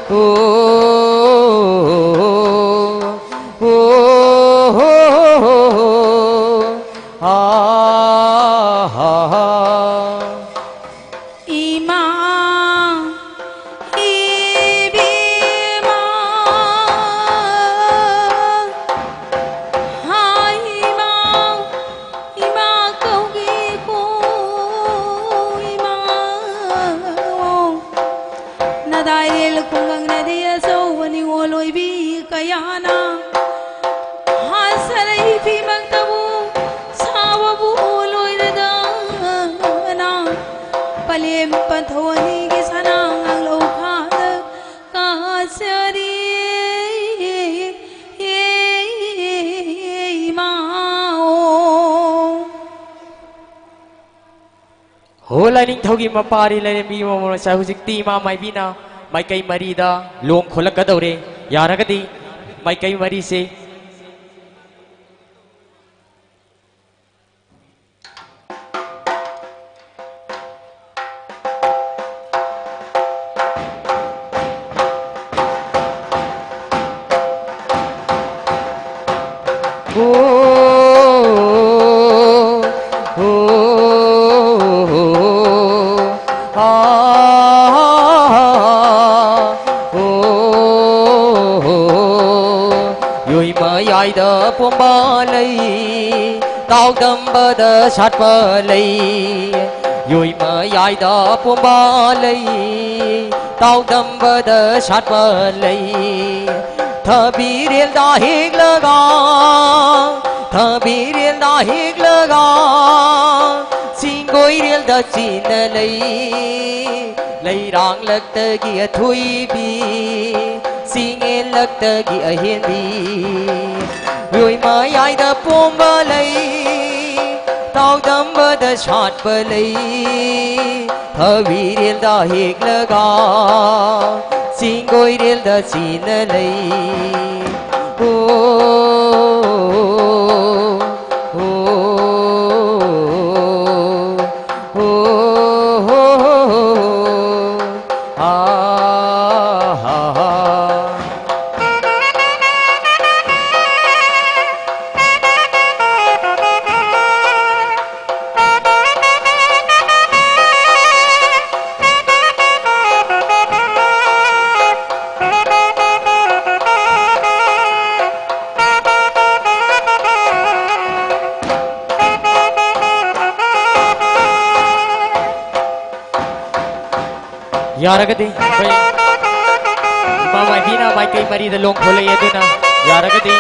โอ้โอ้อาอีมาอีบีมาหายมาอีมาเกากีกูอีมานาได้เรียลคุงกังนาดีอาโซวันนี้โอลอยบีกายานาหาสลายฟีมักตะบูสาวบูลอยระดานา पलेम पथवनी के सनांग लोखाद कासरी माओ होला निंग थोगी मपारी लेने मी मोमो साहुजिक ती मा माई बिना माई कई मरीदा लोंग खोलक कदौरे यारगदी माई कई मरी से tao đâm bờ đờ sát bờ lầy yui mơ yai đờ buông bờ lầy tao đâm bờ đờ sát bờ lầy thơ bị điên đỏ hít lơ gò thơ bị điên đỏ hít lơ gò xin gối điên đờ chín lầy rang lắc tơ kia thui bi xin nghe lắc tơ kia hiền bi yui mơ yai đờ buông bờ lầy tao đâm bờ đờ sát bờ lầy thơ bị điên đỏ hít lơ gò xin gối điên đờ chín lầy यारगदी भाई मामा बिना माई कई मरी दो लोग खोले ये देना यारगदी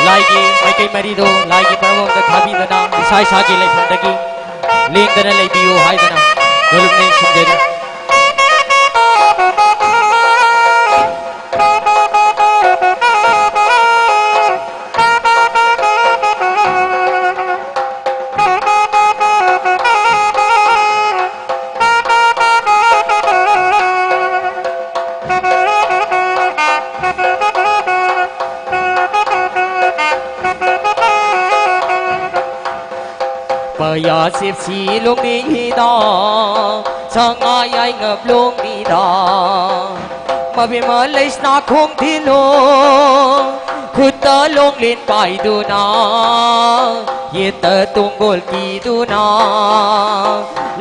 लाइगी माई कई मरी दो लाइगी परमों का खाबी दना साई सागी ले फंदगी लें दना ले बियो हाय दना दोलुम नहीं सिंजेरीอย่าเสียบสีลงนี้ดาช่างอายายเงบลงนี้ดามาเป็นมาเลยสนาคงที่ลงขุดเตอลงเล่นไปดูนาเยเตอตุงโกลกีดูนา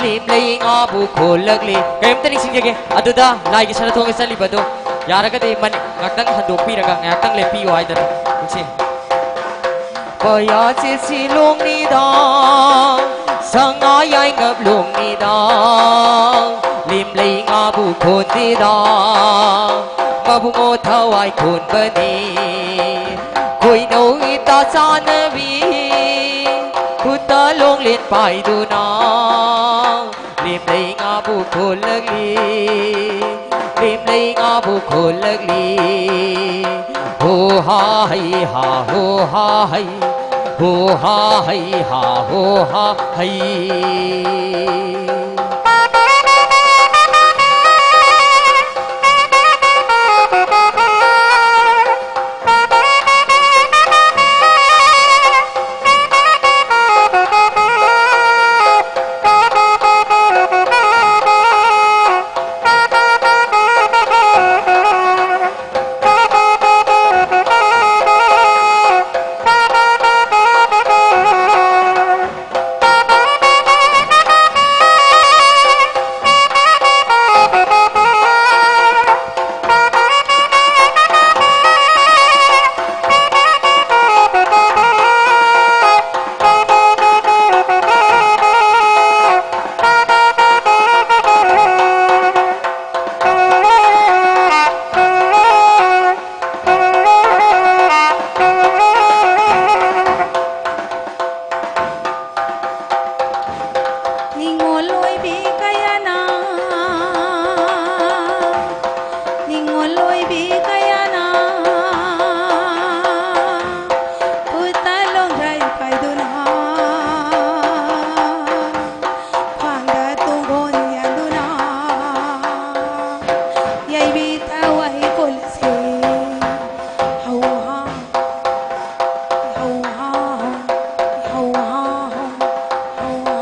ลิมเลยงาบุโคลักลีเกมตันนิสิงเจอดุดาไล่กิชนาทงกิสันลิบดูยาระก็ได้มันงักตั้งหันดูปีระกังงักตั้งเล็บปีไว้เดินจริงอย่าเสียสีลงนี้ดาสังอายายเงบลงนี้ดาลิมเลยงาบุคนที่ดามาบุโมทวายคนบนีคุยโนอิตาจานวีคุตาลงเล่นไปดูนาลิมเลยงาบุคนเลิกลีลิมเลยงาบุคนเลิกลีโฮฮาไฮฮาโฮฮาไฮโฮฮาไฮฮาโฮฮาไฮ เ lôi bi kaya na puta long rai kai du na khang da tu gon yan du na yai bi ta wai kol se hau ha hau ha hau ha hau ha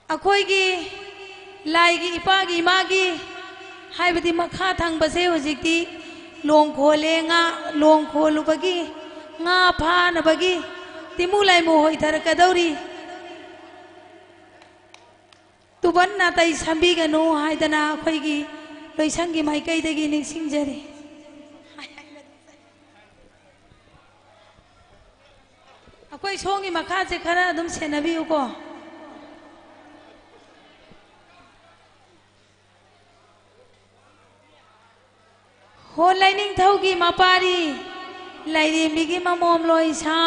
अखोईगी लाइगी इपागी इमागी हाइबदी मखा थंगबसे हुजिक्ति लोंग खोले nga लोंग खोलुबगी nga फानबगी तिमु लाइमु होइथरकदौरी तुबन नातै संबिगनु हाइदना अखोईगी लोइसंगी माइकैदगी निंसिंगजरी अखोई सोंगी मखा से खरा अदुम सेनबियुको हो लाइनिंग थौगी मपारी लाइरेमिगी ममोम लोइसा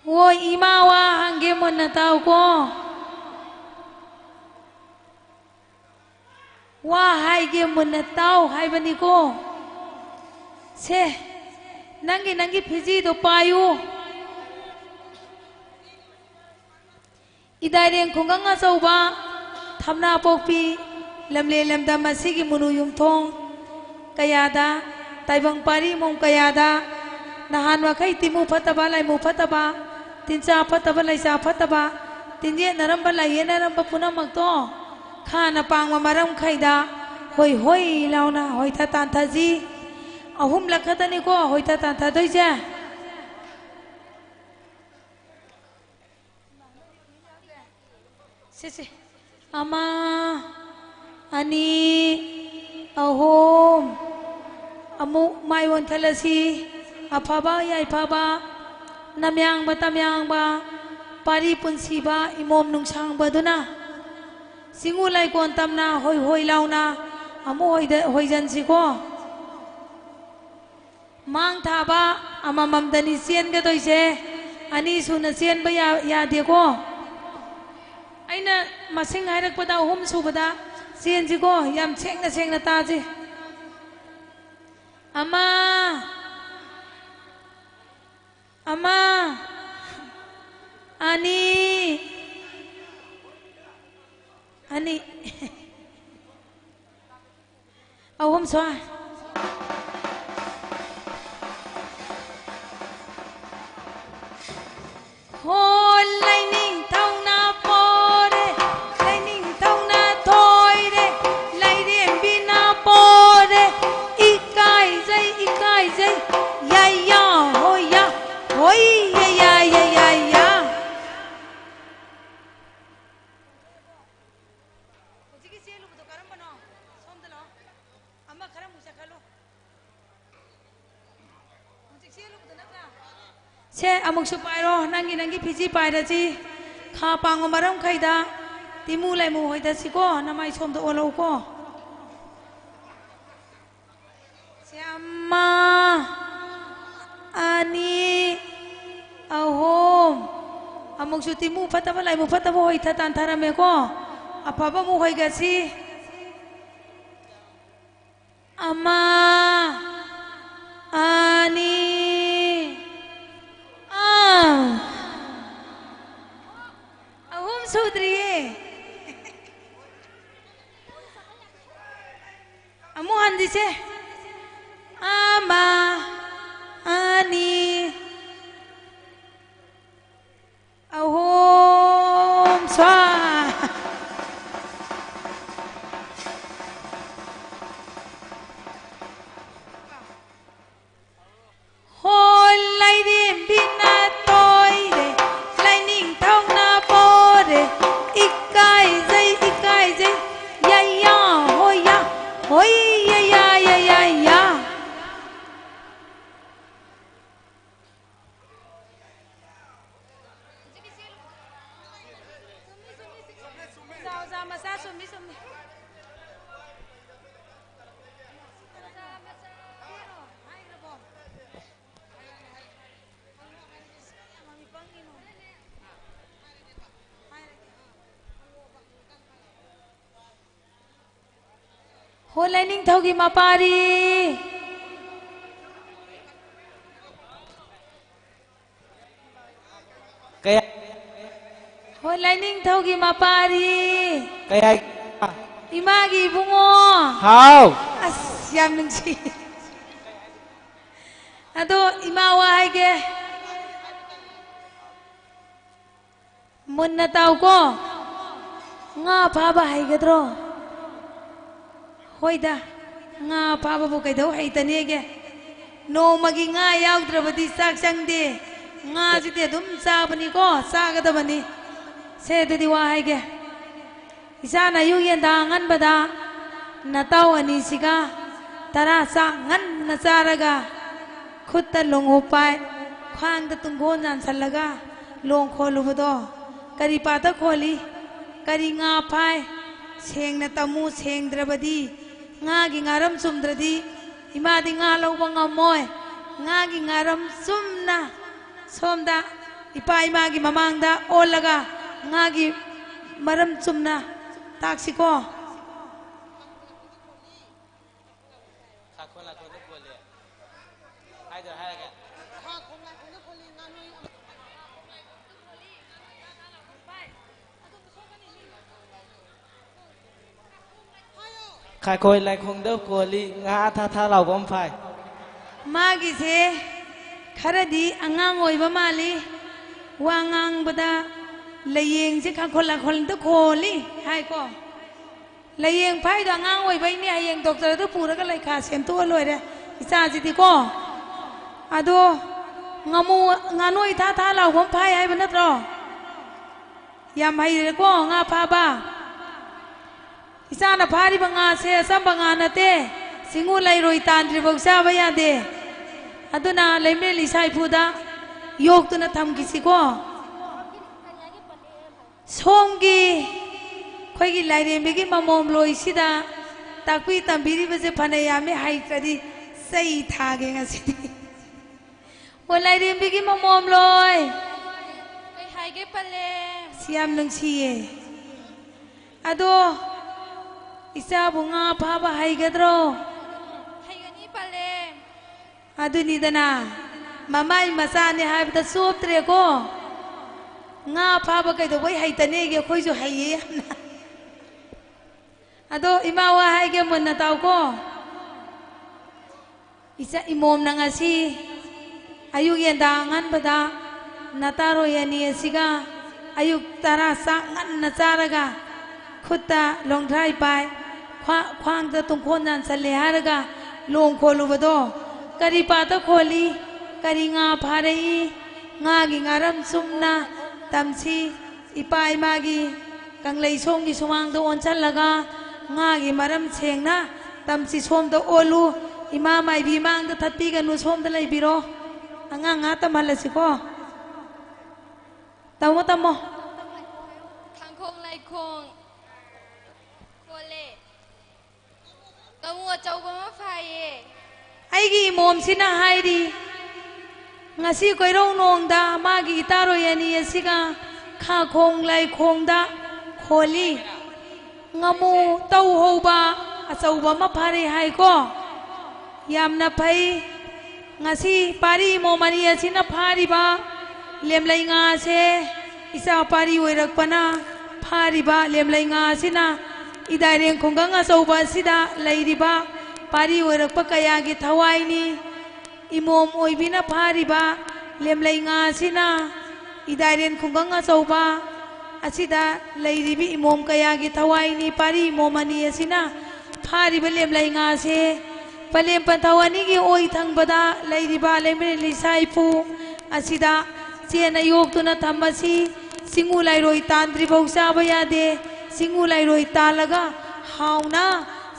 वो इमावा हंगे मुन्ना ताऊ को वा हाइगे मुन्ना ताऊ हाइ बनी को से नंगी नंगी फिजी दो पायु इदारें खुंगंगा चौबा थमना पोपी लमले लमदम असिगी मुनु युमथोंग कयादा ताइबंग पारी मोंग कयादा नहान वखै तिमु फतबा लाइमु फतबा तिनचा फतबा लाइसा फतबा तिनजे नरंबा लाइये नरंबा पुनमक्तो खाना पांगवा मरम खैदा होय होय लाउना होइथा तांथाजी अहुम लखतनी को होइथा तांथा दोइजा से अमा अनि अहोम अमु माइवन थलसी अफाबा याइफाबा नम्यांगबा तम्यांगबा पारी पुनसीबा इमोम नुंगसांगबदुना सिंगु लाइकोन तमना होय होय लाउना अमु होइजनसिको मांग थाबा अमममदनी चेनगदोइसे อันนี้สุนเซียนไปยาเดียวก็ไอ้น่ะมาเซ็งให้รักปะดาวหุ่มสูปะดาเซียนจิก็ยามเช็งนะตาจิอามาอันนี้เอาหุ่มสวาโหไลนิ่งเท่านาโปเรไลนิ่งเท่านาถอยเรไลเรียนบินาโปเรอีกายใจยายาโหยาโหยยาเช่อมุกชุไปรอนั่งกิพิจิไปดะจีข้าปังอมารังใครดาติมูไลมูหอยดะสิก็น้ำไม่ชมตัวเราก็เช่มาอันนี้เอาโฮมอมุกชุติมูพัตตะไลมูพัตตะโหยทัตันทาราเมก็อภาพมูหอยกะสิอามาอันนี้Sudri, amuhan di se, ama, ani, ahom swa. Hol lai dim binatoy de, lai ning thong na po de. Ikai zai ya ya hoi ya Za masa sumiโหไลนิ่งเท่ากี่มาปารีโหไลนิ่งเท่ากี่มาปารีอิมากี่บุงอ๋อัสยามหนึ่งชีอะตัวอิมาว่าให้แกมุนนาเต้าก็ง่าพาบ่ให้แกตรอHoy da, nga pa ba kay daw ay tanige. No magi nga yaw trabadi saksang de. Nga si te dum sa bani ko, sa ka bani. Se de diwahay ge. Isa na yu yan dangan bada. Nataw ani siga. Tara sa ngan nasaraga. Khutta long upay. Khang da tunggon nan salaga. Long kholu bodo. Kari pata kholi. Kari nga pay. Seng na tamu seng drabadi. Ngagi ngaram sumdradi imadi ngalaw bang amoy ngagi ngaram sumna somda ipai magi mamangda olaga ngagi maram sumna taksi koใครคอยไล่คงเดิมกวลีงาถ้าเราบ้อมไฟมากิเสขรดีอ่างงอยบะมาลีวางงบดาเลยยังสิข้าคนละคนตุโคลีให้ก็เลยยังไพ่ดางงอยไปเนี่ยยังตกใจตุปูแล้วก็เลยขาเสียนตัวเลยเด้อิจาจิติก็อะดูงามูงานอยท่าเราบ้อมไพ่ให้บรรทัดรอยามให้เลยก็งาพาบ้าอิสานพาริบังอาเสียสัมบังอานาเตสิงูไลโรยตานทริบกษาบยาเดอดุนาเลเมลิสัยพูดายกตุนทำกิสิก็สงกีคอยกิไลเรียนไปกิมามอมลอยสิดาตักปีตัมบิริบเซพันยาไม่ให้กระดิใส่ทาเกงสิวันไลเรียนไปกิมามอมลอย Hage pala. Siyam siye. Ado, isa bunga paba haigadro. Haigani pala. Ado ni dana. Mamay masani haibda sotre ko. Nga paba kay do boy haitane ge khoi jo haiye yamna. Ado imawa haige mun na tao ko. Isa imom na nga si ayuk yendangan bada nataro yani siga ayuk tara sangan na charaga khutta longthai pai khwang ta tungkhon nan sale haraga long kholu bado kari pata kholi kari nga pharei nga gi ngaram sumna tamsi ipai magi kanglei song gi sumang do on chalaga nga gi maram chengna tamsi som do olu ima mai bi mang da thati ga nu som da lai biro anga nga ta malasi ko tamo tamo Kangkong lai kong. Kole. Kamu chau ba ma phai. ai gi mom sina hai di ngasi koi rong nong da ma gi taro yani asiga kha khong lai khong da kholi ngamu tau ho ba achau ba ma phare hai ko yamna phai ngasi pari mo mani asina phari ba lemlai nga se isa pari oirak pana phari ba lemlai nga asina idaireng khongang achau ba sida lairi ba pari oirak pa kaya gi thawai ni imom oibina phari ba lemlai nga asina idaireng khongang achau ba asida lairi bi imom kaya gi thawai ni pari mo mani asina phari ba lemlai nga se Palem pantawani gi oi thang bada lairi ba lemre lisai pu asida chena yok tuna thamasi singu lai roi tandri bau sa ba ya de singu lai roi talaga hauna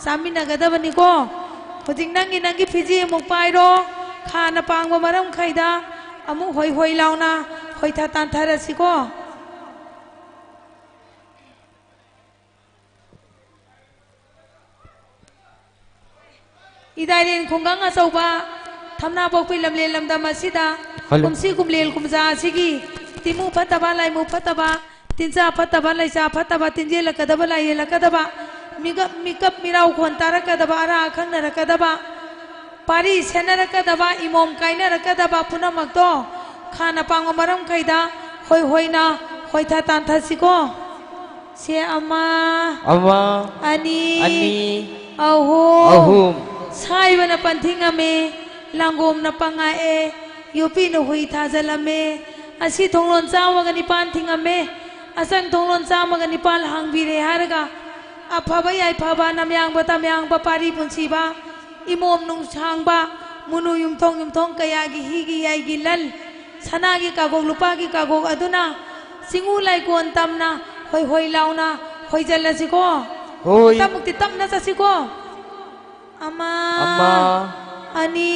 samina gadabani ko hojing nangi phiji muk pai ro khana pangba maram khaida amu hoi hoi launa hoi tha tan tharasi ko idarin khongang achauba thamna bokpi lamle lamdam asida kumsi kumlel kumja asigi timu phataba lai mu phataba tinja phataba lai cha phataba tinje lakadaba lai lakadaba mikap mirau khon tarakadaba ara khangna rakadaba pari sena rakadaba imom kaina rakadaba punamak to khana pangwa maram khaida hoi hoina hoi tha tan thasiko se ama ani ahum sai bana panthinga me langom na pangae yupi no hui thazalame asi thonglon chawa ga nipan thinga me asang thonglon chama ga nipal hangbire haraga aphaba yai phaba namyang ba tamyang ba pari punsi ba imom nung chang ba munu yum thong kaya gi hi gi yai gi lal sana gi kagok lupa gi kagok aduna singu lai kon tamna hoi hoi launa hoi jalasi ko hoi tamukti tamna sasi ko ama ani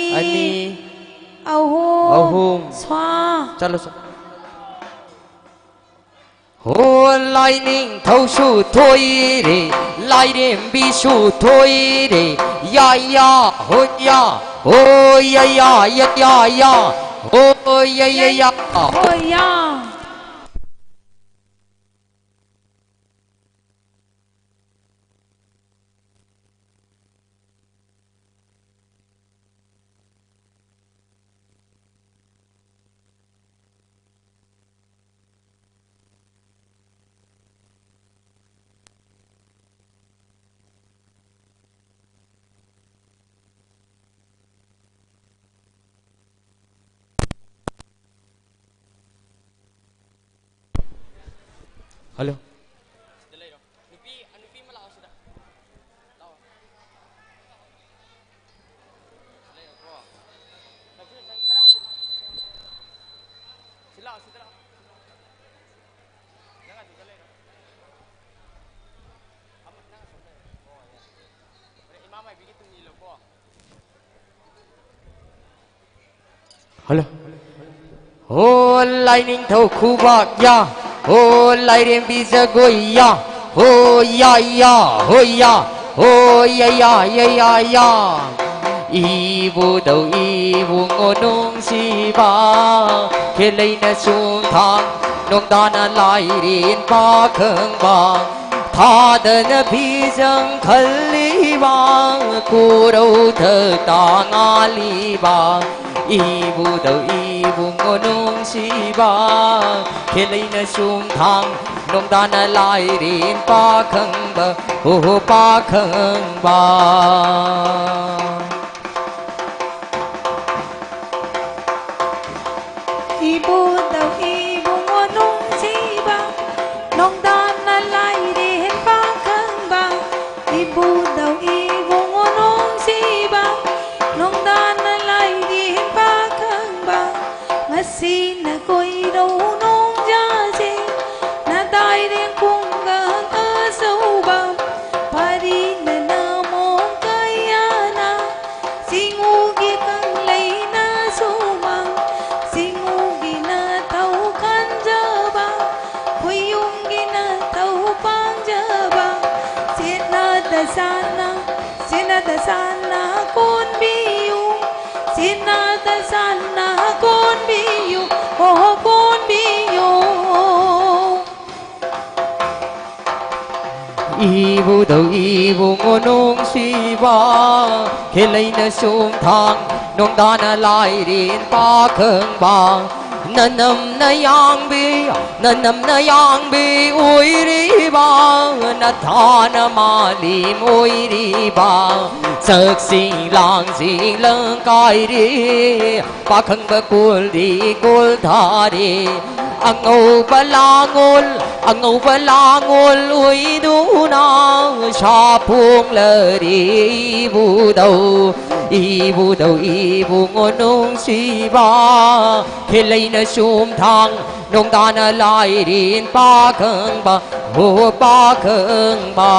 ahum swa chalo sa ho lai ning thâu su thôi re lai đêm bi su thôi re ya ho ya ya ho ya Halo. Halo. Oh, lightning thâu khu bạc ya. Oh, lighting be the goya. Oh, ya. Oh, ya. Ibu đâu ibu ngon nung si ba. Khi lấy na xuống thang. nông đàn lại đến ba khương ba tha đơn phi dân khẩn lý ba cô đâu thơ ta ngã lý ba y vu đầu y vu ngô nông si ba khi lấy na sum thang nông đàn lại đến ba khương ba hồ ba khương ba ibu đầu ibu ngô nung chi ba nông đan na lai đi hết ba khăn ba ibu đầu ibu ngô nung chi ba nông đan na lai đi hết ba khăn ba ngasi na koi đâu nông gia chi na dai đến cung gang ở sâu ba pari na na mong kaya na singu gi kang lấy na sumang singu gina tau kan jaba kuyung gina tau pang jaba sina da sana kon biyu sina da sana kon biyu oh kon biyu ibu đầu ibu ngô nông si ba khi lấy na sum thang nông đàn lại đến ba khương ba na nằm na yang bi ui đi ba na tha na ma lim ui đi ba sực sinh lang sinh lăng cai đi ba khương ba cul tha đi ang ngô ba la ngôn ui du na sa phung lơ đi bu đầu ibu ngô nông si ba khi lấy na sum thang nông đàn lại đến ba khương ba hồ ba khương ba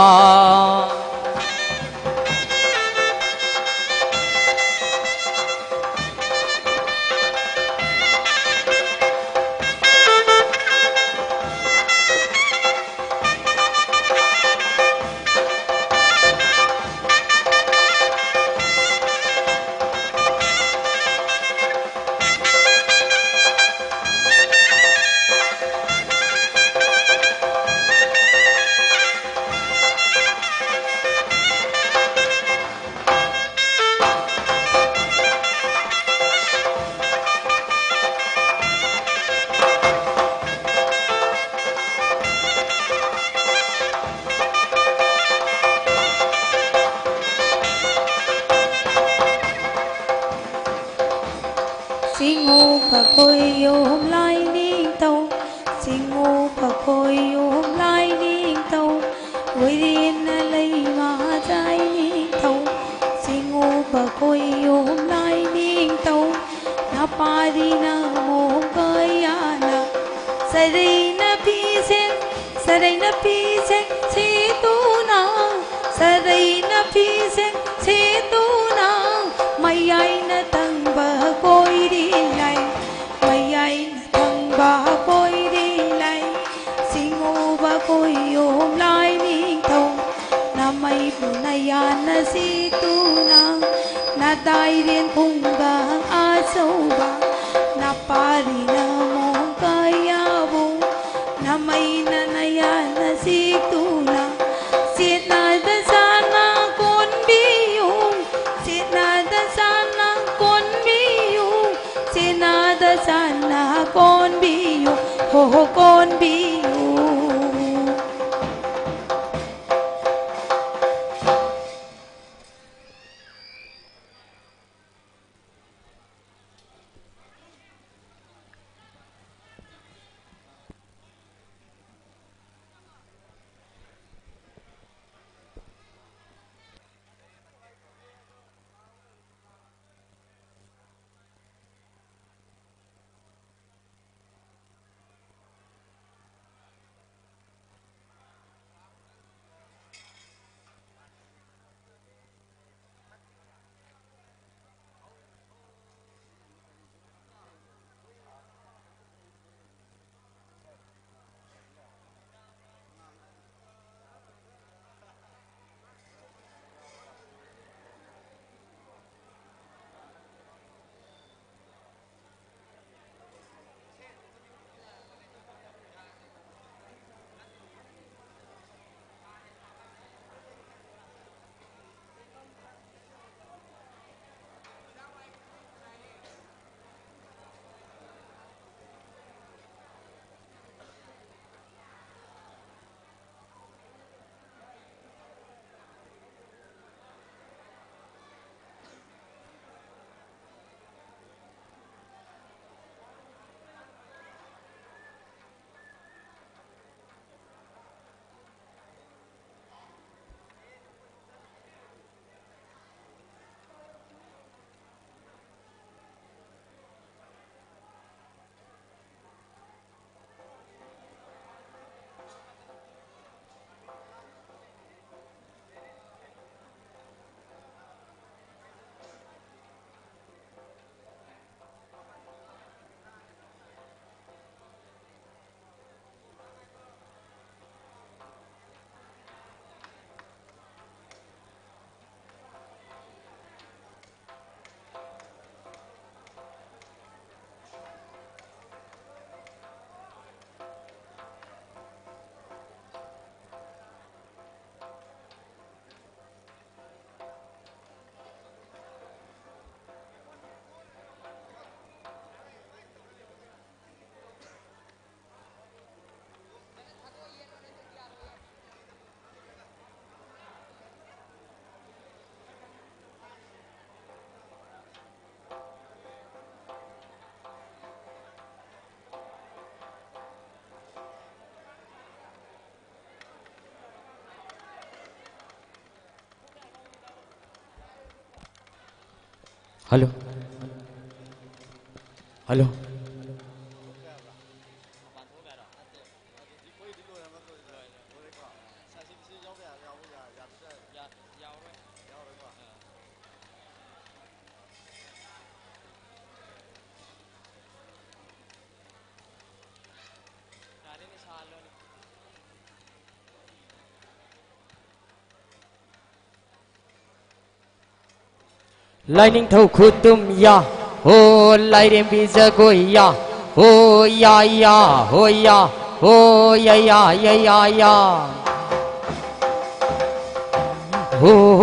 singu pa koi yom lai ning tau singu pa koi yom lai ning tau vui rin na lai ma chai ning tau singu pa koi yom lai ning tau na pa di na mo kaya na sarai na pi sen se tu na sarai na pi sen se tu na mai ai na tang ba koi đi lại mai ai na tang ba koi đi lại singu ba koi yom lai ning tau na mai bu na ya na si tu na dai riêng khung ga a sâu ba na pari na mong kaya bu na mai na ya na si tu na siết na da sana kon biyu siết na da sana kon biyu siết na da sana kon biyu ho kon biyu Hello. Hello. Lightning thâu khutum ya, oh lighting biza go ya, oh ya ya, oh ya, oh ya ya ya ya ya, oh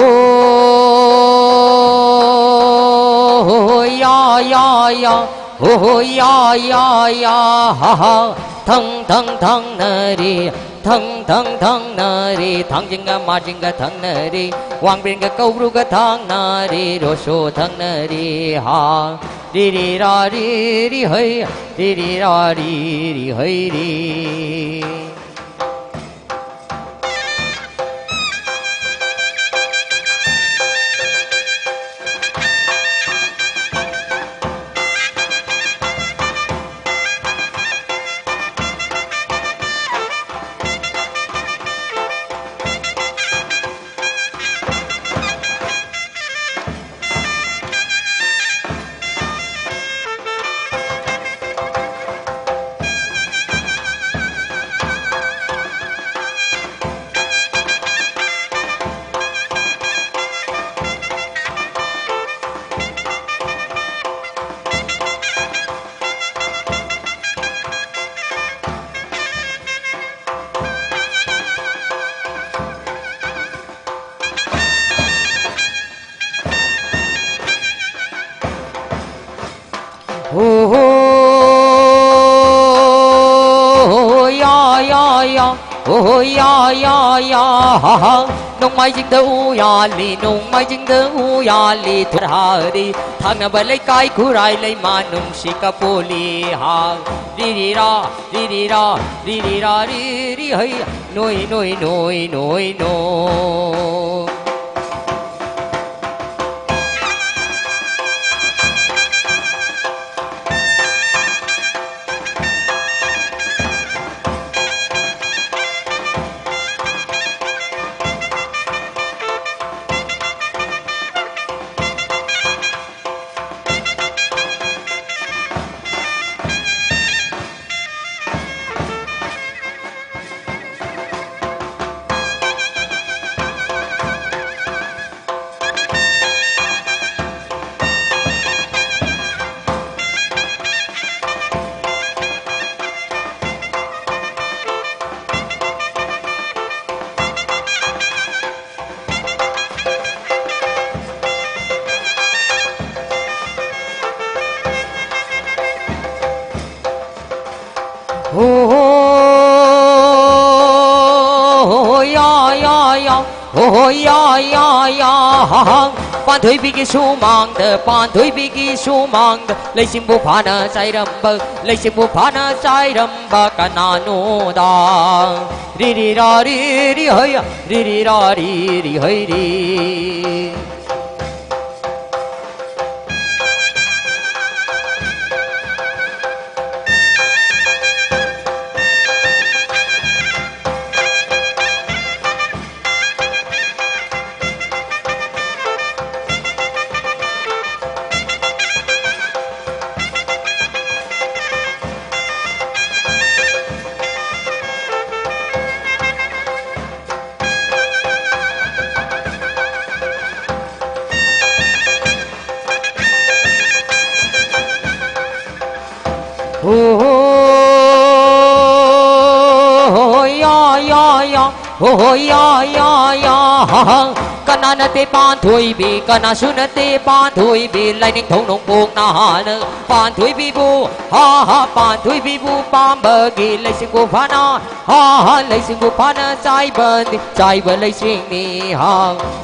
ya ya ya, oh ya ya ya, ha ha, thăng thăng thăng nari. Thăng thăng thăng nari thăng jinga ma jinga thăng nari wang bin ga câu ru ga thăng nari ro so thăng nari ha di di ra di di hey di di ra di di hey di oh ya ya ya ha ha nong mai jing da u ya li nong mai jing da u ya li thur ha ri thang ba lai kai khu rai lai ma nong si ka poli ha ri ri ra ri ri ra ri ri ra ri ri hai noi noi noi noi no oh ya ya ya ha pan thui bi ki su mang de pan thui bi ki su mang de lai sim bu pha na sai ram ba lai sim bu pha na sai ram ba ka na no da ri ri ra ri ri hai ri ri ra ri ri hai ri oh ya ya ya ha kana na te pan thui bi kana su na te pan thui bi lai ning thong nong buông na na pan thui bi bu ha ha pan thui bi bu pan bờ gi lai sing bu pha na ha ha lai sing bu pha na chai bờ lai sing ni ha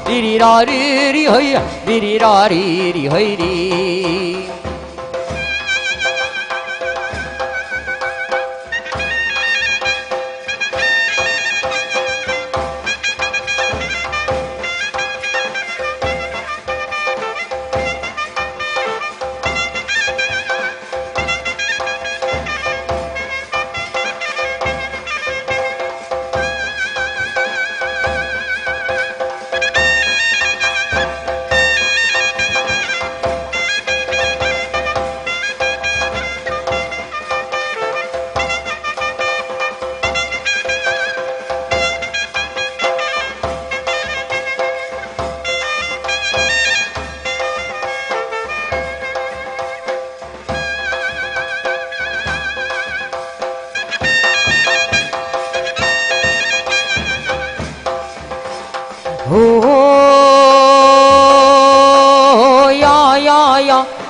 di di ra di di hai di di ra di di hai di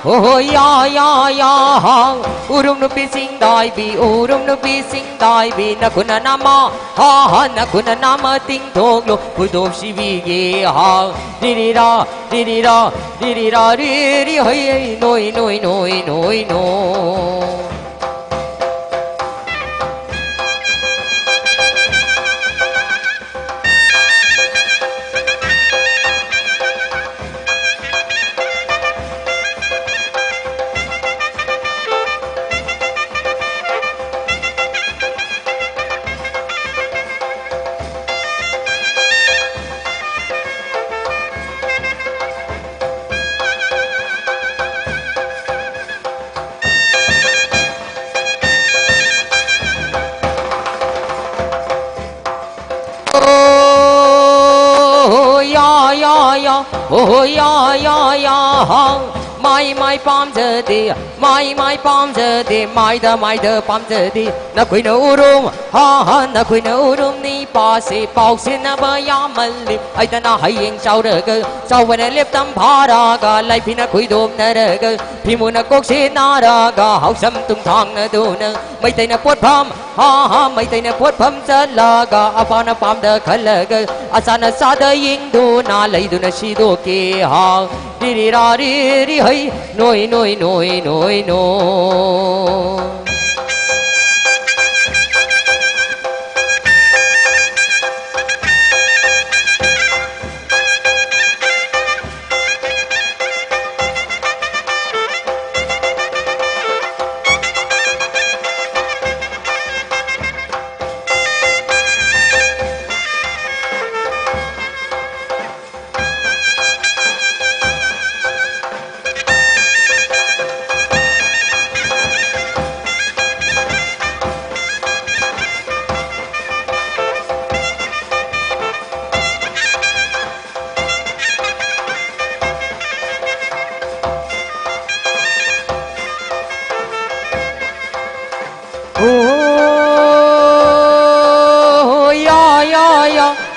Oh ya ya ya, urum nu pising dai bi, urum nu pising dai bi, nakuna nama ha ha, nakuna nama ting thong lo, pudo shivi ge ha, diri ra, diri ra, diri ra, diri hai, noi noi noi noi no. Oh ya ya ya, my palms a day, my palms a day, my the palms a day. Na kui na urum, ha ha, na kui na urum ni pa se, bao se na ba ya malli. Ai ta na hai yeng sao de ge, sao when I left them para ga, lai pi na kui dom na de ge, pi mu na kok se na ra ga, hao sam tung thang na do na, mai tay na pot pham, ha ha, mai tay na pot pham sa la ga, apa na pam de khal ge, asana sa de ying do na lai do na shi do ke ha, di ri ra ri ri hai, noi noi noi noi no.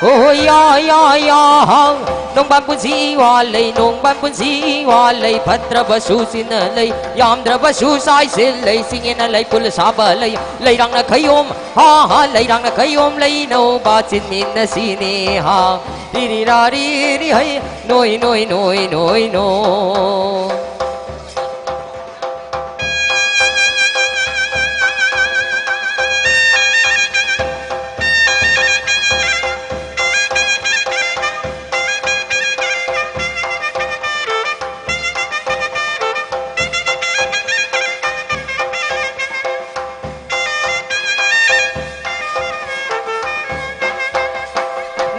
Oh ya ya ya, nong ban pun si wa lei, nong ban pun si wa lei, phatra basu sin lei, yamdra basu sai sil lei, singin lei pul sa ba lei, lei rang na khayom, ha ha, lei rang na khayom lei no ba chin min na si ne ha, ri ri ra ri ri hai, noi noi noi noi no.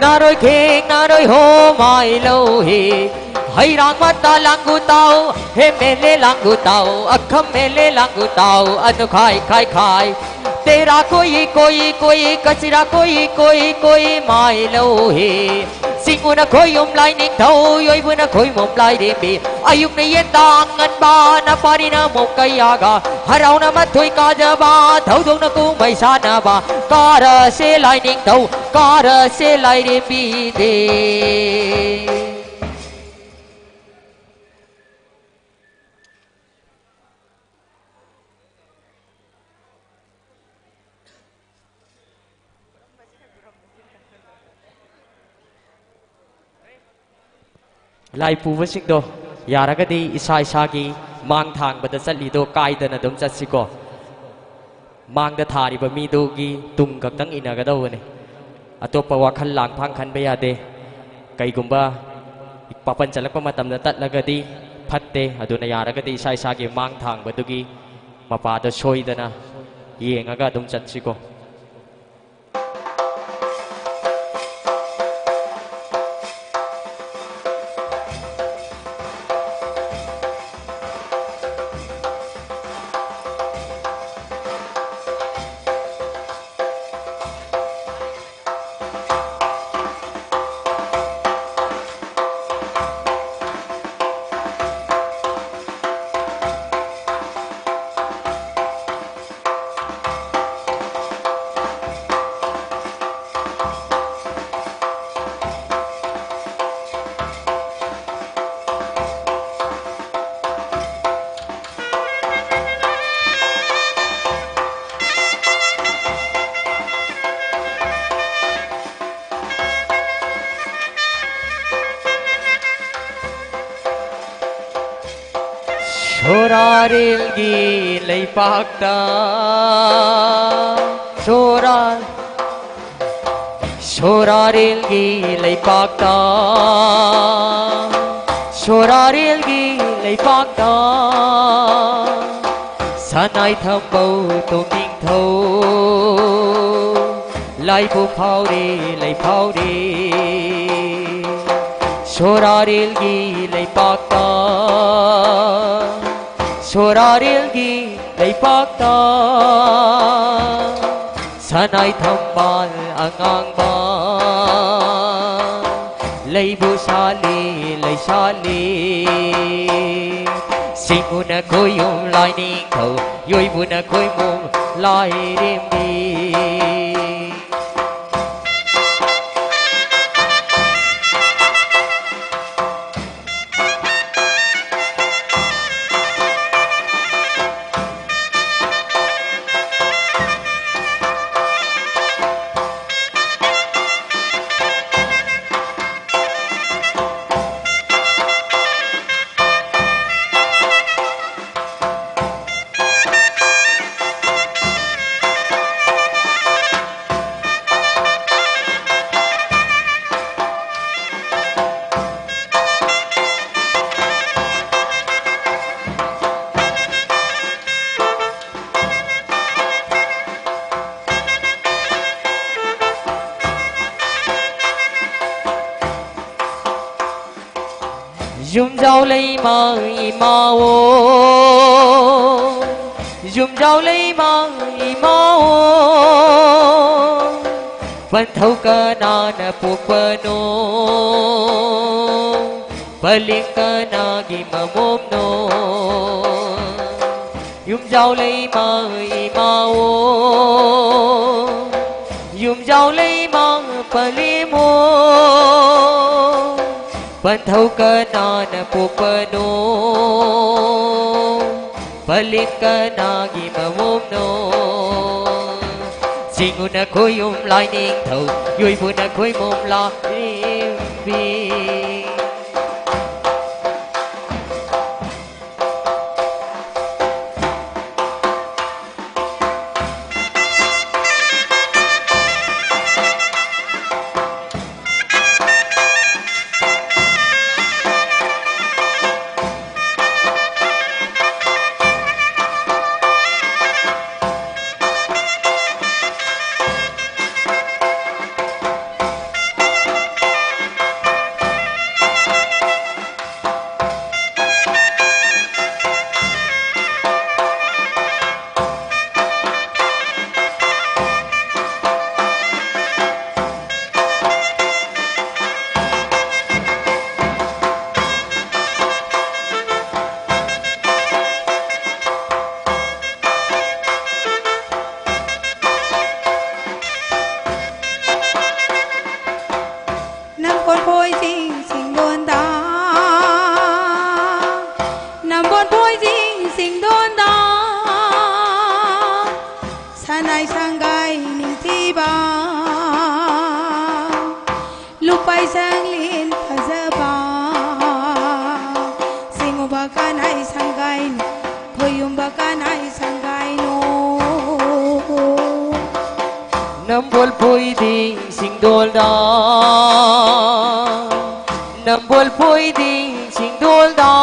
Na đôi khen na đôi hô mai lâu hi, hay rang mắt ta lang gu tàu, he mê lê lang gu tàu, khăm mê lê lang gu tàu, tu khai khai khai. Tera koi kasira koi mai lâu hi. Singu na koi lai ning thâu, yoi bu na koi lai đêm bi. Ayuk na yen tang ngan ba na pari na một cây aga, harau na mat thui ka ja ba, thâu thung na ku mai sa na ba, ka ra se lai ning thâu, ka ra se lai đêm bi de. Lai pubasingdo yaragadi isa isagi mang thang bada salido kaidana dum chatsiko mang da thari ba mi do gi tung gaktang inagadaw ne atopa wakhal lang phang khan be yade kaigumba papan chalak pa matam na tatlagadi phatte aduna yaragadi isa isagi mang thang badugi mapada soidana yengaga dum chatsiko. Sorarilgi lay pakta Sorarilgi lay pakta Sorarilgi lay pakta Sanay thầm bầu tô ninh thâu Lai bu phao đi Sorarilgi lay pakta Sorarilgi lay pakta Sanay thambal ang ba Lay bu sali Sing bu na ko yung lai ning thâu Yoy bu na ko'y mong lai rim đi Dùng dao lấy mà ô Dùng dao lấy mà ô Vẫn thâu cơ na buộc bờ nô Bờ liên cơ na ghi mà môm nô Dùng dao lấy mà ô Dùng dao lấy mà bờ liên mô Vẫn thâu cơ na buộc bờ nô Bờ liên cơ na ghi mà môm nô Sing bu na ko yung lai ning thâu Yoy bu na ko'y mong lai rim đi Sanay sanggay ning tiba Lupay sanglin kazaba Singo baka na isanggay Koyong baka na isanggay no Nambol pwedeng singdolda Nambol pwedeng singdolda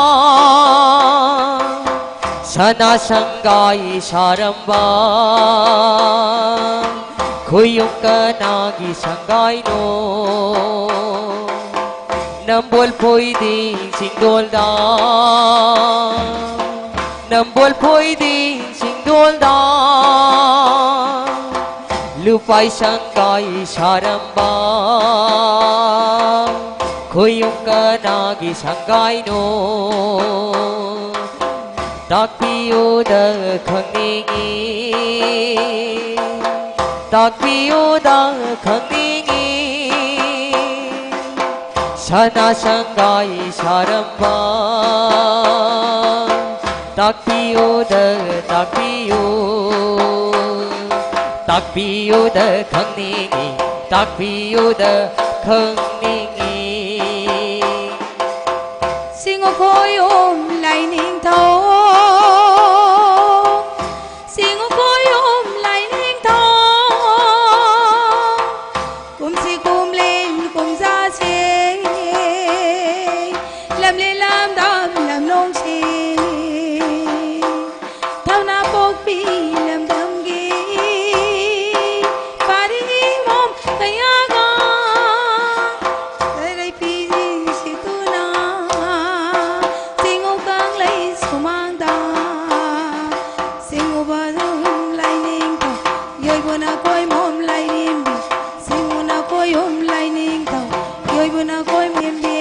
Sana sanggay saramba Kuyong ka nagi sanggay no Nambol pwedeng singdolda Nambol pwedeng singdolda Lupay sanggay saramba Kuyong ka nagi sanggay no Takpiyo da khang ningi Takpiyo da khang ningi Sana sanggay saramba Takpiyo da Takpiyo da khang ningi Takpiyo da khang ningi Singo koyong lai ning thâu buna koi mom lai nim bi singuna koi om lai ning tau yoi buna koi mem bi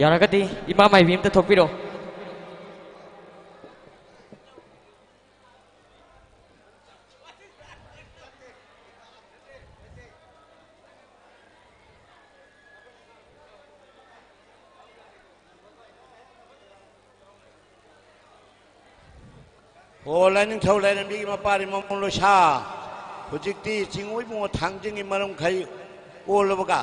yaragadi ima mai bim ta thokpiroโอ้ไรนึงเท่าไรนั่นดีมาปาริมามงโลชาผู้จิกตีจริงไว้บัวทางจริงมาลงใครโอ้ละบกะ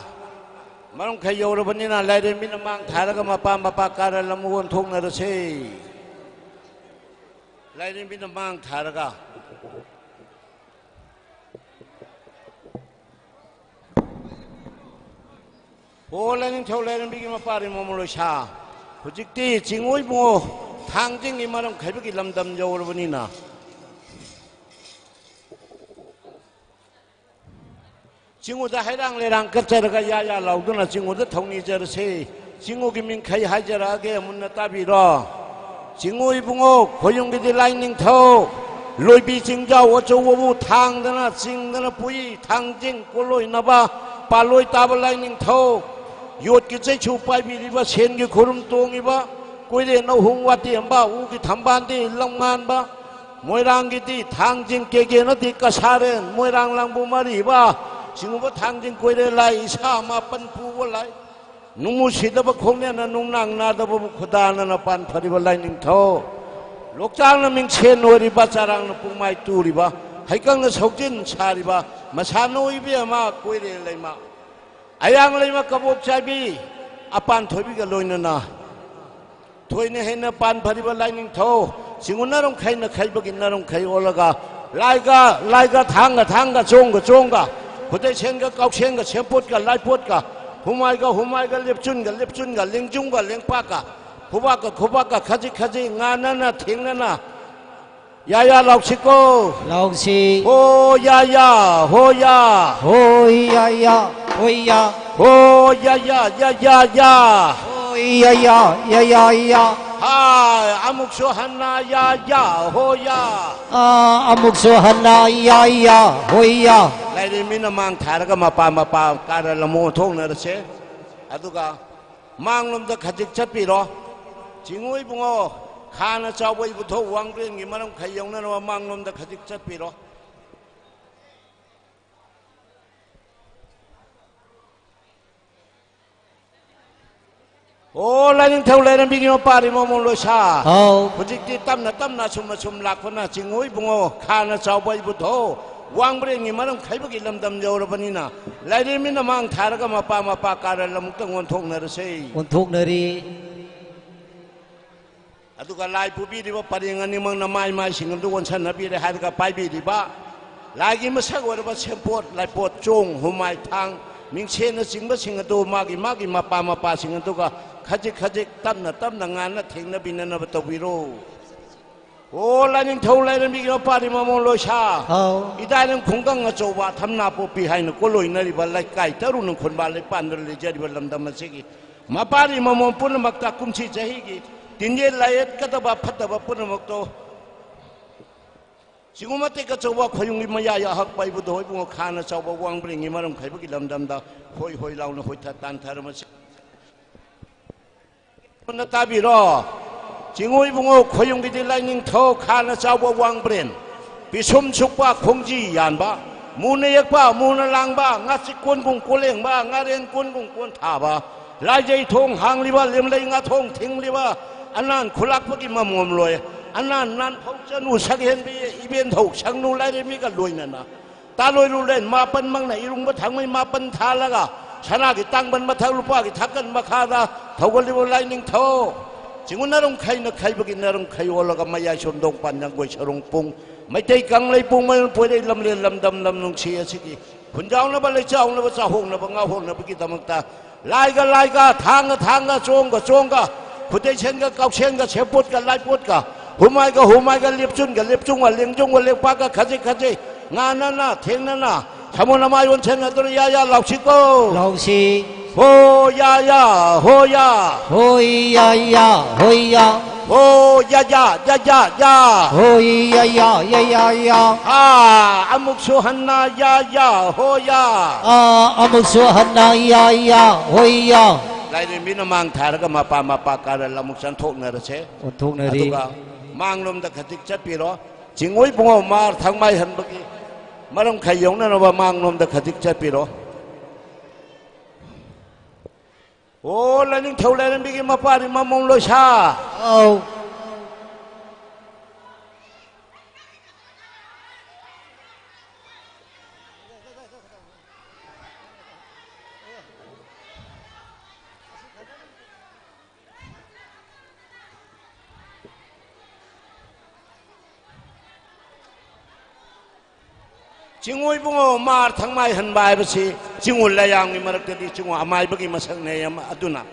มาลงใครโยระบันนี้นะไรเดินมินมังถ่ายแล้วก็มาปาการละมวนทงนะระเชไรเดินมินมังถ่ายแล้วก็โอ้ไรนึงเท่าไรนั่นดีมาปาริมามงโลชาผู้จิกตีจริงไว้บัวทางจริงมาลงใครไปกินลำดำโยระบันนี้นะจิงอุตให้ร่างเลยร่างกัจจระกยายาเหล่าตัวนั้นจิงอุตทงนี้เจริญเสจิงอุกิมิงใครหายจระเกมุนตาบีรอจิงอุยบุงโอขยุงกิติไลนิ่งเท่าลอยบีจิงเจ้าว่าจะวูทางนั้นจิงนั้นปุยทางจิงกุลอยนับปาลอยตาบไลนิ่งเท่าหยุดกิจชูไปบีริบะเชนกิคุรุมตงอีบะกุยเดนเอาหงวัดที่อันบ้าอูกิทำบ้านที่ลงงานบ้ามวยรางกิติทางจิงเกเกนติกษาเรนมวยรางลังบุมารีบ้าสิงห์ว่าทางจริงคุยได้ไรชามาปันผูว่าไรนุ่งมุสิดบคงเนี่ยนะนุ่งนางนาดบขดานันปันพอดีว่าไรนิ่งเท่าลูกจ้างนั้นมิงเชนวริบาจารังนปุ่งไม้ตูริบาให้กังนั้นสกจินชาริบามาชาโนยเบียมาคุยได้ไรมาอายังไรมากระบอกใจบีอปันถอยบีกันลอยนั่นนะถอยเนี่ยเห็นนะปันพอดีว่าไรนิ่งเท่าสิงห์นั้นใครนะใครบักินนั้นใครโอละกาไล่ก็ทางก็จงก็ผู้ใดเช่นก็เกาเช่นก็เชี่ยพูดกันไล่พูดกันผู้ไม่ก็เล็บจุนกันเลี้ยงจุงกันเลี้ยงปากกันผู้ว่าก็ขจิงานนั่นนะทิ้งนั่นนะยาหลอกชิโก้หลอกชิโฮยาโฮยาโฮยาโฮยาโฮยาโฮยาฮ่าอามุกโซฮันนายาโฮยาอามุกโซฮันนายาโฮยาไรเดมินามังถ่ายแล้วก็มาปาการละโมทงนะเชอะตุกามังลมจะขจิกชัดปีรอจิงวยบุงโอข้านะเจ้าไว้บุตรวังเรื่องนี้มันต้องขยงนั่นว่ามังลมจะขจิกชัดปีรอโอ้ไรนึงเท่าไรนั้นบิกิมาปาริมามงโลชาผู้จิกที่ตั้มนะชุมหลักคนน่ะจิงวยบุงโอข้านะเจ้าไว้บุตรวางเรื่องนี้มันต้องใครบักิลำดำโยระบันนี้นะไรเดมินามังถ่ายแล้วก็มาปาการละมุกตั้งวันทงนะเชวันทงนะรีอะตุกาลายผู้บีดีว่าปริงันนี่มังน้ำไม้สิงห์ทุกวันฉันนะบีได้หายกับไปบีดีบ้าลายกินมาสักวันว่าเชี่ยปวดลายปวดจงหัวไม้ทางมิงเชนสิงห์สิงห์ตัวมากิมาปาสิงห์ตัวก็ขจิกตั้มนะงานนะทิ้งนะบินนะประตูวิโรโอ้ลายนึงเท่าไรนั้นมีกี่ปาริมามงโลชาอีได้นึงคงกังกระโจวะทำนาปูปีให้นึกก็ลอยนาริบาลไล่ไก่ทารุณคนบาลไล่ปันดลเจริบัลลำดำมาสิกิมาปาริมามงปุ่นมักตะกุมชีเจฮิกิตินเยลไล่กัตบะพัตบะปุ่นมักโตสิงห์มาเตกระโจวะขยุงอิมายาหักไปบุตรหอยบุงขานเจ้าบวางเปล่งอิมารงไข่บุกิลำดำดาหอยเหล่านะหอยทัดตันทารมาสิคนตาบีรอจิงวยบุงโอขยุงกิติไลนิ่งเท่าขานเจ้าบวางเปล่งพิชมชุกป้าคงจียานบ้ามูนเยกป้ามูนลังบ้างาสิกวนกุงกุเลงบ้างาเรียนกุนกุงกวนท่าบ้าลายใจทงหางลิบ้าเลี้ยมเลยงาทงทิ้งลิบ้าอันนั้นคุลักพกิมามวมลอยอันนั้นพงจะนูสักเห็นไปอีเบียนถูกช่างนูไล่ได้มีกันรวยนั่นนะตาลอยรูเล่นมาเป็นมังไหนลุงมาถังไม่มาเป็นทาแล้วก็ชนะกิตังบันมาทักลูกป้ากิทักกันมาคาดาเท่ากันลิบไลนิ่งเท่าจิงวันนั้นใครนะใครบกินนั้นใครวอลก็มายาชนดงปันยังกวยชรงปุงไม่ใจกังเลยปุงมันป่วยได้ลำเลียนลำดำลำนงเชียสิกีคุณเจ้านะบัลเลยเจ้านะบัลเจ้าหงนะบัลเงาหงนะบัลกิตามังตาไล่ก็ทางก็จงก็ผู้ใจเช่นก็เกาเช่นก็เชฟปุดก็ไล่ปุดก็หัวไม้ก็เลียบจุนก็เลียบจุงว่าเลี้ยงจุงว่าเลี้ยงปากก็ขจิงานนั่นน่ะเทงนั่นน่ะทำมันมาวันเช่นนั้นตัวยาเหล่าชิโก้เหล่าชีโฮยาโฮยาโฮยาโฮยาโฮยาโฮยาอามุกสุฮันนายาโฮยาอามุกสุฮันนายาโฮยาไร 라이드 미나망 타르가 마파마파카를 라묵산 톡나르세 온통나리 아두가 망놈다 가득 잡히러 징오이 봉어 말 탕마이 한버기 마름 가용나는 바 망놈다 가득 잡히러 오 라닝 겨울에는 비기 마파리 마몽로 샤 어 징오이 봉어 말 탕마이 한바이버시 징올라 양미 마르크디 징오 아마이버기 마상네야 아두나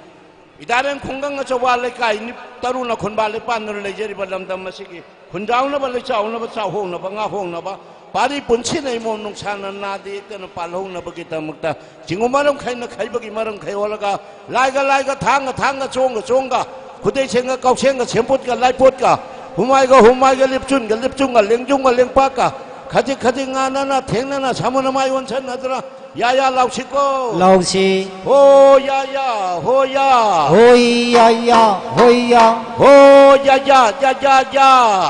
이다른 공강가 저발레까 이니 따루나 콘발레 빤너를 레제리 발람담 마시기 군자우나 발레 자우나 바 자호나 바 nga호나 바 바리 본치네 몸농 사는 나디 때는 발호나 버기 담먹다 징오 마름 카이나 카이버기 마름 카이올라가 라이가 당가 종가 구대 생각 cao 생각 쳔봇가 라이봇가 후마이가 립준가 랭중가 랭빠까 가지 나나나 탱나나 사모나 마이 원천 나더라 야야 라우시고 라우시 호야야 호야 호이야야 호이야 호야야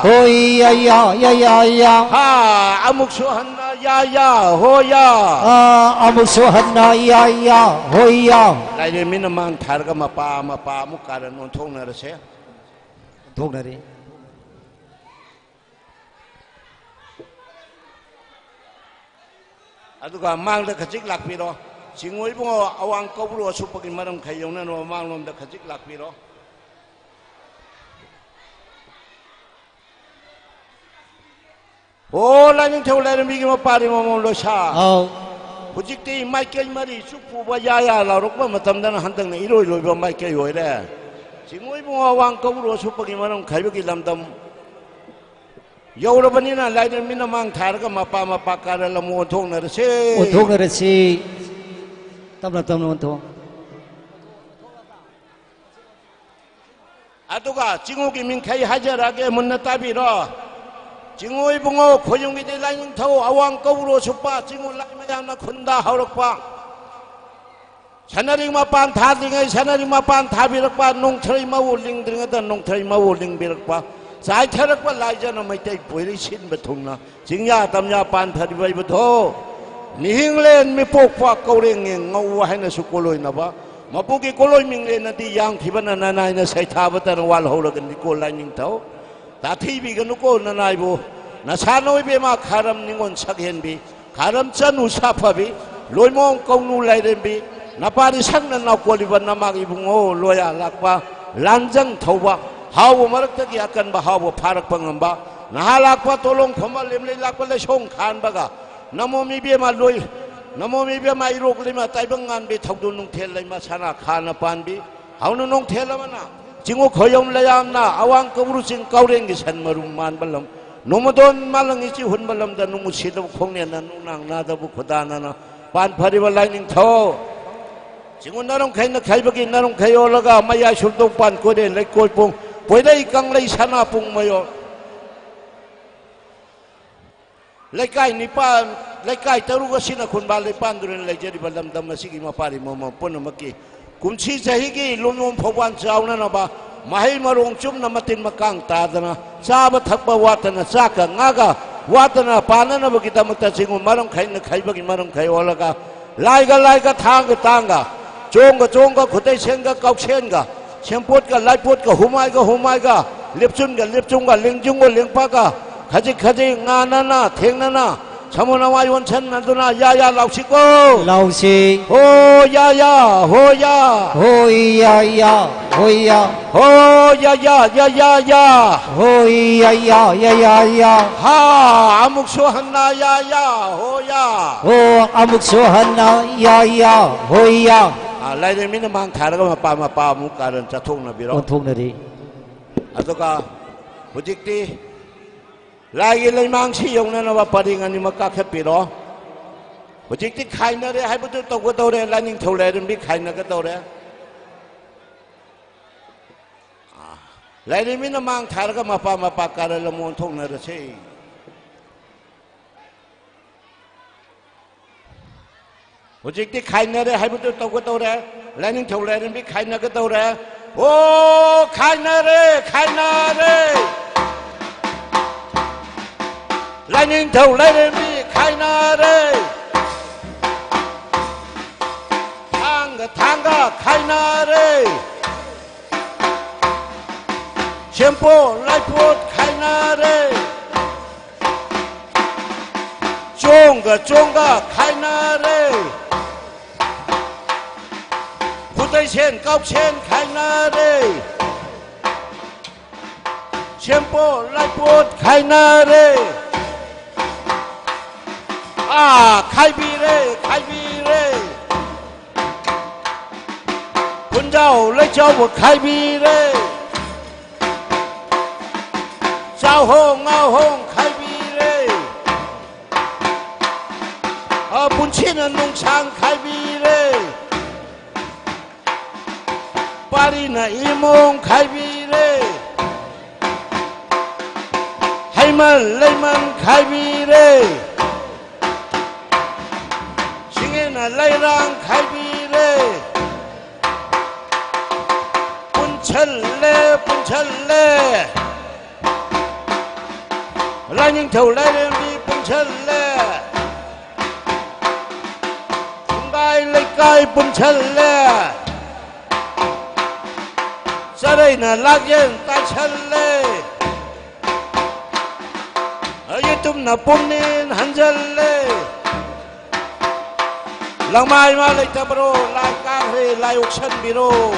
호이야야 야야야 하 아묵수 한나 야야 호야 아 아무소 한나 야야 호이야 라이데 미나망 타르가 마파 무카르는 온통나르세 온통나리 아두가 망다 가직 락비로 징오이 봉어 아왕 거부로 수뻑이 마름 가용나는 망놈다 가직 락비로 오 라닝 태울라는 미기마 빠리 모몰로 샤 어 부직대 마이케이 말이 숙부바 야야 라로고 마탐다는 한덩네 이로이로 마이케이 요이래 징오이 봉어 아왕 거부로 수뻑이 마름 가벽이 남담 여러분이나 라이더 미나망 타르가 마파카를 뭐 통나르세 온통나르시 땀나 온통 아두가 징오기 민카이 하자라게 문나 따비러 징오이 봉어 고용기대 라이닝 타오 아왕 거부로 suppa 징오 라이마야나 콘다 하우럭파 사나링 마판 다딩의 사나링 마판 다비럭파 농철이 마울링 드링하다 농철이 마울링 비럭파 sai theo qua lại cho nó mới tay bồi đi xin bật thùng nó chính nhà tâm nhà pan thật vậy bật thô mi hing lên mi pok pha câu riêng nghe ngâu hay là suk koloi nó ba mà pok cái koloi mình lên là đi yang thì bên này này nó sai thà bật nó wal hậu là cái đi kolai nhưng thâu ta thi bị cái nó cô nó này bu nó sa nói về mà karam những con sắc hiện bi karam chân usapa bi lôi mong công nu lại đến bi nó pa đi sang nó nào cô đi bên nó mang ibung ô lôi à lạc pa lan jang thâu ba 하고 마르트기 약간 바 하고 파락방은 바 나할락과 돌롱 고말 렘레락발레 송 칸바가 나모미 비마 로이 나모미 비마 이로글리마 따이방안 비 턱도농 텔레마 사나 칸나 반비 하우는 농 텔라마나 징오 거염레야나 아왕급으로 징 까우랭기 산마룸 만발람 노모돈 말랑이지 혼발람다 노무 시도 콩내나 누낭 나다부 고다나나 반파리바 라이닝 터 징오 나롱 가이나 가이버기 나롱 가이 올라가 마야 술동 반 고래 레골뽕 보이다 이깡 레이 사나 뽕마요 레카이 니판 레카이 따루가 시나 콘발레 판두른 레제리 발담 담마시기 마파리 모모 포노마키 굼치 자히기 롬롬 포반 자우나나 바 마힐 마롱 좀 나마틴 마깡 따다나 사바 탁바 와타나 사카 나가 와타나 파나나 버기다 먹다 징우 마롱 카이나 카이버기 마롱 카이 올라가 라이가 탕가 종가 그때 생각 깎센가 쳔폿가 라이폿가 후마이가 립준가 랭중가 랭파가 가지 나나나 탱나나 사모나와 원천 나도나 야야 라우시고 라우시 호야야 호야 호이야야 호이야 호야야야야야 호이야야 야야야 하 아묵소 한나 야야 호야 호 아묵소 한나 야야 호이야 아 라이드 미는 망 다르가 마빠 무가른 자 통나비로 온통나리 아도가 부직디 라이기 레망시 용나나 바빠링아니 마까케피로 부직디 카이나레 하이부터 또고도레 라닝 톨레른 비 카이나가 도레 라이드 미는 망 다르가 마빠 까르르 몬 통나르세 我这的开那的还不都都个都的，来年头来年比开那个都的，哦，开那的开那的，来年头来年比开那的，tango开那的，前坡来坡开那的。中个开那嘞，不对线高线开那嘞，前波来波开那嘞，啊开比嘞，本招来叫我开比嘞，招红熬红开比。本钱的农场开闭嘞，巴黎那一梦开闭嘞，海门雷门开闭嘞，新年那来让开闭嘞，本城嘞，来年头来年比本城嘞。来盖本城嘞，这里呢拉人大城嘞，也都那本年很真嘞，浪漫嘛来得不罗，来干嘿来屋城比罗。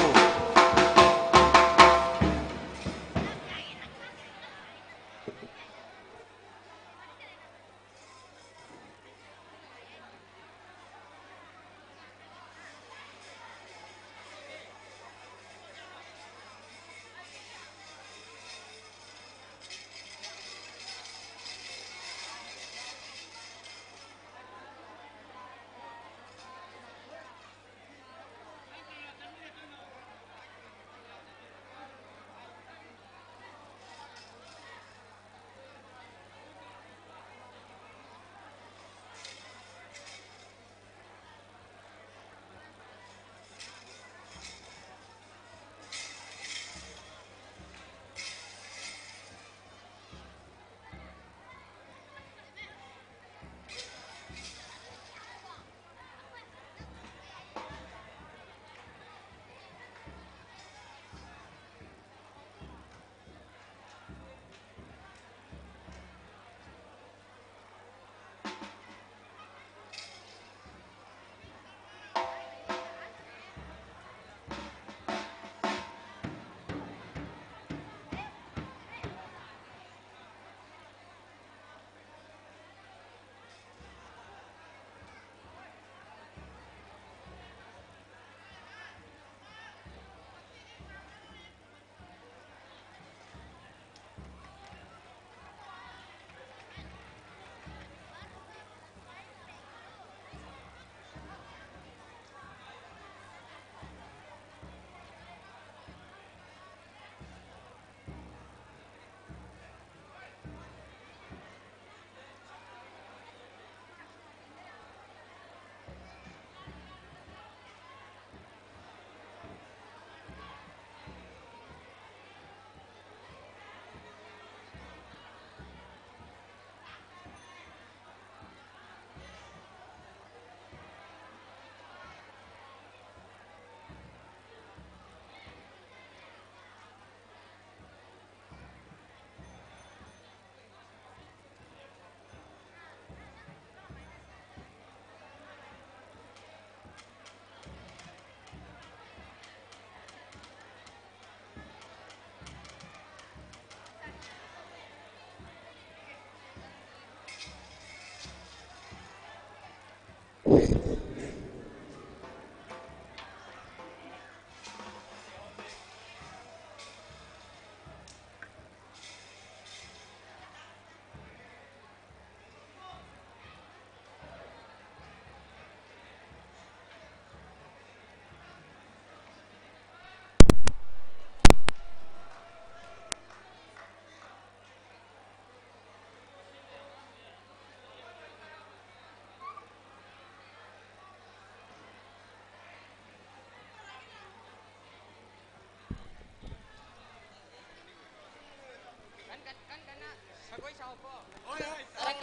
Sarang